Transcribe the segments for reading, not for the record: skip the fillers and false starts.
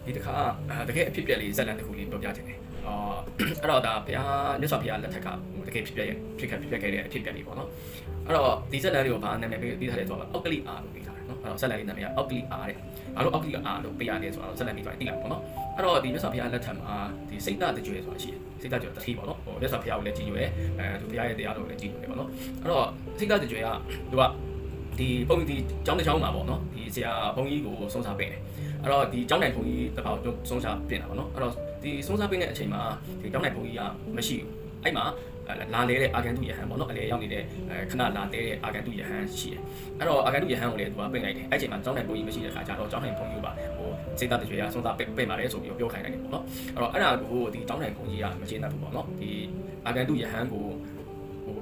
ဒီတစ်ခါတကယ်အဖြစ်ပြက်လေးဇက်လန်တစ်ခုလေးပြောပြချင်တယ်အဲ့တော့ဒါဘုရားမြတ်စွာဘုရားလက်ထက်ကတကယ်ဖြစ်ပြက်ခဲ့တဲ့အဖြစ်ပြက်လေးပေါ့နော်အဲ့တော့ဒီဇက်လန်လေးကိုဘာနာမည်ပေးထားလဲဆိုတော့အောက်ကလီအာလို့ပေးထားတယ်နော်အဲ့တော့ဇက်လန်လေးနာမည်ကအောက်ကလီအာတဲ့ဘာလို့အောက်ကလီအာလို့ပေးရတယ်ဆိုတော့ဇက်လန်လေးဆိုတာသိလိုက်ပေါ့နော်အဲ့တော့ဒီမြတ်စွာဘုရားလက်ထက်မှာဒီစိတ်တကြွယ်ဆိုတာရှိတယ်စိတ်တကြွယ်တတိပေါ့နော်ဟိုမြတ်စွာဘုရားကိုလည်းကြည်ညိုရဲသူဘုရားရဲ့တရားတော်ကိုလည်းကြည်ညိုရဲပေါ့နော်အဲ့တော့စိတ်တကြွယ်ကသူကဒီဘုန်းကြီးကျောင်းတစ်ကျောင်းမှာပေါ့နော်ဒီဆရာဘုန်းကြီးကိုဆုံးစားပေးတယ်အဲ့တော့ဒီကျောင်းနိုင်ဘုန်းကြီးတစ်ပေါက်ဆုံးစားပြင်တာပေါ့နော်အဲ့တော့ဒီဆုံးစားပေးတဲ့အချိန်မှာဒီကျောင်းနိုင်ဘုန်းကြီးကမရှိဘူးအဲ့မှာလာလဲတဲ့အာဂန်တုယဟန်ပေါ့နော်အလေရောက်နေတဲ့ခဏလာတဲ့အာဂန်တုယဟန်ရှိတယ်အဲ့တော့အာဂန်တုယဟန်ကိုလည်းသူကပြင်လိုက်တယ်အဲ့ချိန်မှာကျောင်းနိုင်ဘုန်းကြီးမရှိတဲ့ခါကျတော့ကျောင်းနိုင်ဘုန်းကြီးကပါဟိုစိတ်တကြွယ်ရဆုံးစားပြင်ပါလေဆိုပြီးပြောခိုင်းလိုက်တယ်ပေါ့နော်အဲ့တော့အဲ့ဒါကိုဒီကျောင်းနိုင်ဘုန်းကြီးကမကျေနပ်ဘူးပေါ့နော်ဒီအာဂန်တုယဟန်ကို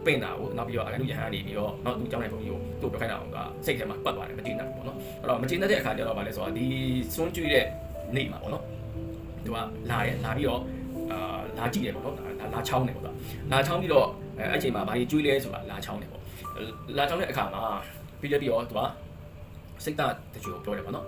ပင့်တာကိုနောက်ပြီးတော့အကန်လူရဟန်းနေပြီးတော့နောက်သူကျောင်းနိုင်ဘုံကြီးကိုသူ့ပြောခိုင်းတာကစိတ်ထဲမှာပတ်သွားတယ်မကျေနပ်ဘူးပေါ့နော်အဲ့တော့မကျေနပ်တဲ့အခါကျတော့ဗာလဲဆိုတော့ဒီစွန်းကျွေးတဲ့နေ့မှာပေါ့နော်သူကလာပြီးတော့လာကြည့်တယ်ပေါ့နော်လာချောင်းတယ်ပေါ့ကွာလာချောင်းပြီးတော့အဲ့ချိန်မှာဘာကြီးကျွေးလဲဆိုတာလာချောင်းတယ်ပေါ့လာချောင်းတဲ့အခါမှာပြီးတော့သူကစိတ်တကြွပြောတယ်ပေါ့နော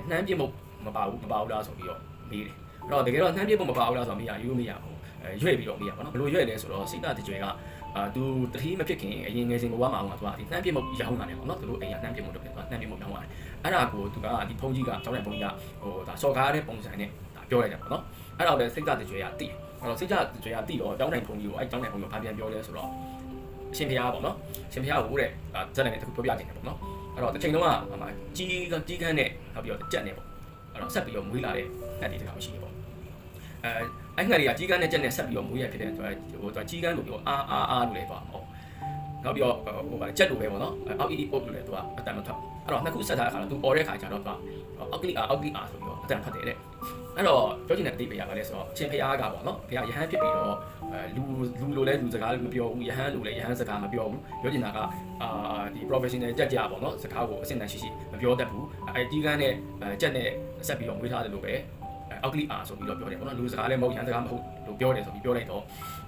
်နှမ်းပြစ်မှုမပါဘူးလားဆိုပြီးတော့မေးတယ်အဲ့တော့တကယ်တော့နှမ်းပြစ်မှုမပါဘူးလားဆိုတော့မရဘူးရွေ့ပြီးတော့မေးရပါတော့ဘယ်လိုရွေ့လဲဆိုတော့စိတ်တကြွကသူတတိမဖြစ်ခင်အရင်ငယ်စဉ်ဘဝမှာသူကဒီနှမ်းပြမှုရောင်းတာလေပေါ့နော်သူတို့အိမ်ကနှမ်းပြမှုလုပ်တယ်သူကနှမ်းပြမှုရောင်းတာအဲ့ဒါကိုသူကဒီဖုန်းကြီးကကျောင်းတိုင်းဖုန်းကြီးကဟိုဒါစော်ကားတဲ့ပုံစံနဲ့ဒါပြောလိုက်တယ်ပေါ့နော်အဲ့တော့လည်းစိတ်ကြတကြွရတိအဲ့တော့စိတ်ကြတကြွရတိတော့ကျောင်းတိုင်းဖုန်းကြီးကိုအဲ့ကျောင်းတိုင်းဖုန်းကြီးကိုဘာပြန်ပြောလဲဆိုတော့ရှင်ဖျားပေါ့နော်ရှင်ဖျားကိုတဲ့ဇက်လန်နဲ့တခုပြောပြခြင်းတယ်ပေါ့နော်အဲ့တော့တစ်ချိန်လုံးကကြီးကန်းနဲ့နောက်ပြီးတော့ကြက်နဲ့ပေါ့အဲ့တော့ဆက်ပြီးတော့မွေးလာတဲ့အဲ့ဒီတခါမရှိဘူးပေါ့အဲ့ငှက်တွေကကြီးကန်းနဲ့ကြက်နဲ့ဆက်ပြီးတော့မွေးရဖြစ်တဲ့ဟိုသူကြီးကန်းလို့ပြောအာလို့လည်းပေါ့ဟုတ်နောက်ပြီးတော့ဟိုကြက်လို့ပဲပေါ့နော်အောက်အီအုပ်လို့လည်းသူကအတန်မထွက်အဲ့တော့နှစ်ခုဆက်ထားတဲ့ခါတော့သူអော်တဲ့ခါကျတော့သူကအောက်ကလီအာဆိုပြီးတော့အတန်ထွက်တယ်တဲ့အဲ့တော့ပြောချင်တဲ့အတိတ်ပဲရပါလဲဆိုတော့ရှင်ဖျားကပေါ့နော်ဖျားရဟန်းဖြစ်ပြီးတော့လူလိုလဲလူစကားမပြောဘူးရဟန်းလိုလဲရဟန်းစကားမပြောဘူးပြောချင်တာကဒီ professional ကြက်ကြပေါ့နော်စကားကိုအဆင့်တန်းရှိမပြောတတ်ဘူးအဲ့ကြီးကန်းနဲ့ကြက်နဲ့ဆက်ပြီးတော့မွေးထားတယ်လို့ပဲအောက်ကလီအာဆိုပြီးတော့ပြောတယ်ပေါ့နော်လူစကားလည်းမဟုတ်ရန်စကားမဟုတ်လို့ပြောတယ်ဆိုပြီးပြောလိုက်တော့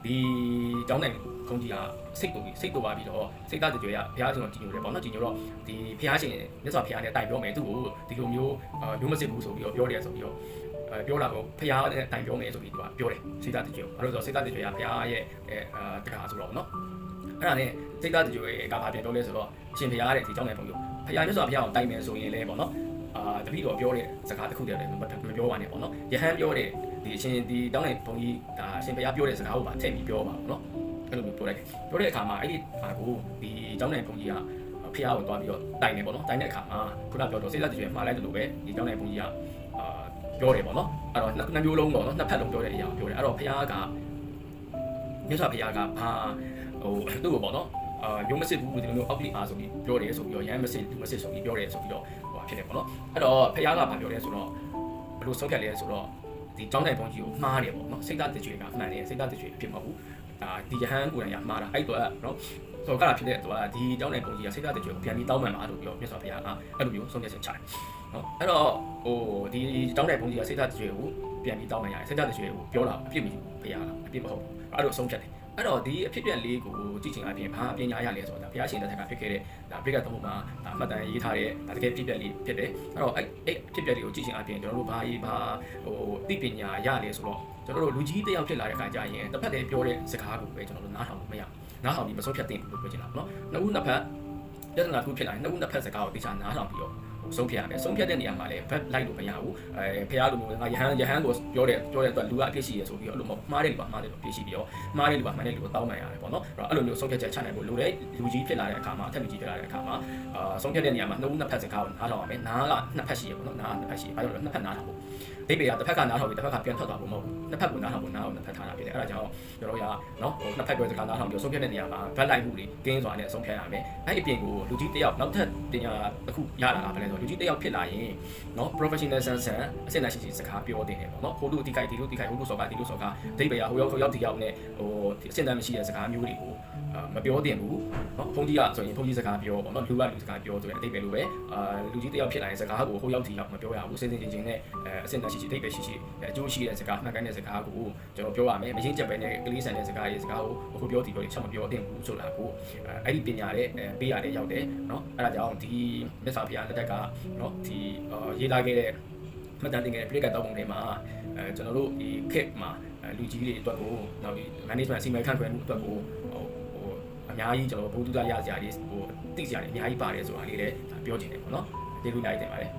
ဒီကျောင်းနိုင်ခုံကြီးကစိတ်တူပါပြီးတော့စိတ်သားကြွယ်ရဘုရားရှင်ကိုကြည်ညိုတယ်ပေါ့နော်ကြည်ညိုတော့ဒီဘုရားရှင်မြတ်စွာဘုရားနဲ့တိုင်ပြောမယ်သူ့ကိုဒီလိုမျိုးမျိုးမစစ်ဘူးဆိုပြီးတော့ပြောတယ်ဆိုပြီးတော့ပြောလာတော့ဘုရားနဲ့တိုင်ပြောမယ်ဆိုပြီးသူကပြောတယ်စိတ်သားကြွယ်ဘာလို့ဆိုတော့စိတ်သားကြွယ်ရဘုရားရဲ့တကားဆိုတော့နော်အဲ့ဒါနဲ့စိတ်သားကြွယ်ကဘာပြန်ပြောလဲဆိုတော့ရှင်ဘုရားတဲ့ဒီကျောင်းနိုင်ဘုံမျိုးဘုရားမြတ်စွာဘုရားကိုတိုင်မယ်ဆိုရင်လည်းပေါ့နော်တပည့်တော်ပြောတဲ့စကားတစ်ခုတည်းလည်းမပြောပါနဲ့ပေါ့နော်ယဟန်ပြောတဲ့ဒီအရှင်ဒီတောင်းနိုင်ဘုံကြီးဒါအရှင်ဘုရားပြောတဲ့စကားကိုပါထည့်ပြီးပြောပါပေါ့နော်အဲ့လိုမျိုးပြောလိုက်တယ်ပြောတဲ့အခါမှာအဲ့ဒီဟာကိုဒီတောင်းနိုင်ဘုံကြီးကဖះကိုတွားပြီးတော့တိုင်နေပေါ့နော်တိုင်တဲ့အခါမှာခုနပြောတော့စိတ်သက်ကြွယ်မှားလိုက်တယ်လို့ပဲဒီတောင်းနိုင်ဘုံကြီးကပြောတယ်ပေါ့နော်အဲ့တော့နှစ်မျိုးလုံးပေါ့နော်နှစ်ဖက်လုံးပြောတဲ့အရာကိုပြောတယ်အဲ့တော့ဖះကမြတ်စွာဘုရားကဘာဟိုသူ့ကိုပေါ့နော်ရုံးမစစ်ဘူးဒီလိုမျိုးအောက်ကလီအာဆိုပြီးပြောတယ်ဆိုပြီးတော့ရမ်းမစစ်ဆိုပြီးပြောတယ်ဆိုပြီးတော့ဟိုဖြစ်တယ်ပေါ့နော်အဲ့တော့ဖះကဘာပြောလဲဆိုတော့ဘယ်လိုဆုံးဖြတ်လဲဆိုတော့ဒီကျောင်းတိုင်ဘုံကြီးကိုမှားတယ်ပေါ့နော်စိတ်သားတကြွေကမှန်တယ်စိတ်သားတကြွေဖြစ်မှာဘူးဒီယဟန်ကိုယ်တိုင်ကမှားတာအဲ့တော့နော်ဆိုတော့ဖြစ်တဲ့သူကဒီကျောင်းတိုင်ဘုံကြီးကစိတ်သားတကြွေကိုပြန်ပြီးတောင်းပန်ပါလို့ပြောမြတ်စွာဘုရားကအဲ့လိုမျိုးဆုံးဖြတ်ချက်ချတယ်နော်အဲ့တော့ဟိုဒီကျောင်းတိုင်ဘုံကြီးကစိတ်သားတကြွေကိုပြန်ပြီးတောင်းပန်ရတယ်စိတ်သားတကြွေကိုပြောတာအပြစ်မယူဘုရားကအပြစ်မဟုတ်အဲ့လိုဆုံးဖြတ်တယ်အဲ့တော့ဒီအဖြစ်ပြက်လေးကိုကြည့်ချင်အပြင်ဘာပညာရလဲဆိုတော့ဘုရားရှင်တဲ့ထက်ကဖြစ်ခဲ့တဲ့ဒါပြိကတ်သမုပ္ပါဒါမှတ်တမ်းရေးထားတဲ့ဒါတကယ်ဖြစ်ပြက်လေးဖြစ်တယ်အဲ့တော့အဲ့ဖြစ်ပြက်လေးကိုကြည့်ချင်အပြင်ကျွန်တော်တို့ဘာဟိသိပညာရလဲဆိုတော့ကျွန်တော်တို့လူကြီးတယောက်ဖြစ်လာတဲ့အခါကျရင်တစ်ဖက်တည်းပြောတဲ့စကားကိုပဲကျွန်တော်တို့နားထောင်လို့မရနားထောင်ပြီးမဆုံးဖြတ်သင့်ဘူးလို့ပြောချင်တာပေါ့နော်နှစ်ဦးနှစ်ဖက်ပြဿနာတစ်ခုဖြစ်လာရင်နှစ်ဦးနှစ်ဖက်စကားကိုသိချာနားထောင်ပြီးတော့ဆုံးဖြတ်ရမယ်ဆုံးဖြတ်တဲ့နေရာမှာလည်းဘက်လိုက်လို့မရဘူးဖះလိုမျိုးငါယဟန်ကိုပြောတဲ့အတွက်လူကအဖြစ်ရှိရဆိုပြီးတော့အဲ့လိုမမှားတယ်လူကမှားတယ်လို့ဖြစ်ရှိပြီးတော့မှားတယ်လူကမှန်တယ်လူကိုတောင်းပန်ရတယ်ပေါ့နော်အဲ့လိုမျိုးဆုံးဖြတ်ချက်ချနိုင်ဖို့လိုတယ်လူကြီးဖြစ်လာတဲ့အခါမှာအထက်လူကြီးဖြစ်လာတဲ့အခါမှာဆုံးဖြတ်တဲ့နေရာမှာနှစ်ဦးနှစ်ဖက်စကားကိုနားထောင်ရမယ်နားကနှစ်ဖက်ရှိရပေါ့နော်နားနှစ်ဖက်ရှိဘာလို့လဲနှစ်ဖက်နားထောင်ဖို့ဒိဗေကတစ်ဖက်ကနားထောင်ပြီးတစ်ဖက်ကပြန်ထွက်သွားဖို့မဟုတ်ဘူးနှစ်ဖက်ကိုနားထောင်ဖို့နားအောင်နှစ်ဖက်ထားတာဖြစ်တယ်အဲ့ဒါကြောင့်ကျွန်တော်ရနော်ဟိုနှစ်ဖက်ပြောစကားနားထောင်ပြီးဆုံးဖြတ်တဲ့နေရာမှာဘက်လိုက်မှုတွေကင်းစွာနဲ့ဆုံးဖြတ်ရမယ်အဲ့ဒီအပြင်ကိုလူကြီးတစ်ယောက်နောက်ထပ်ပညာတစ်ခုရလာတာပဲလေဆိုလူကြီးတစ်ယောက်ဖြစ်လာရင်နော် professional ဆန်အစင်ရှိစကားပြောတင်တယ်ပေါ့နော်ဟိုလူဒီကိုက်ဒီလူဟိုလူစောကဒီလူစောကဒိဗေကဟိုရောက်ဒီရောက်နဲ့ဟိုအစင်တမ်းမရှိတဲ့စကားမျိုးတွေကိုမပြောတင်ဘူးနော်ဖုန်းကြီးကဆိုရင်ဖုန်းကြီးစကားပြောပေါ့နော်လူကလူစကားပြောဆိုရင်အတိတ်ပဲလို့ပဲလူကြီးတစ်ယောက်ဖြစ်လာရင်စကားကိုဟိုရောက်ဒီရောက်မပြောရဘူးစင်ချင်းနဲ့အစင်တမ်းရှိအတိတ်ပဲရှိအကျိုးရှိတဲ့စကားမှန်ကန်တဲ့စကားကိုကျွန်တော်ပြောရမယ်မရင်ကျက်ပဲနဲ့ကလေးဆန်တဲ့စကားရဲ့စကားကိုဟိုပြောဒီပြောချက်မပြောတင်ဘူးဆိုတာကိုအဲ့ဒီပညာတဲ့ပေးရတဲ့ရောက်တယ်နော်အဲ့ဒါကြောင့်ဒီမြတ်စွာဘုရားလက်ထက်ကနော်ဒီရေးလာခဲ့တဲ့ မှတ်တမ်းတင်ခဲ့တဲ့ပြိတ္တတောက်ပုံတွေမှာကျွန်တော်တို့ဒီခက်မှာလူကြီးတွေအတွက်ကိုနောက်ပြီး management စီမံခန့်ခွဲမှုအတွက်ကိုအများကြီးကျွန်တော်ဘုသူသားရစရာတွေသိစရာတွေအများကြီးပါတယ်ဆိုတာလေးလည်းပြောချင်တယ်ပေါ့နော်ကျေးဇူးလိုက်တင်ပါတယ်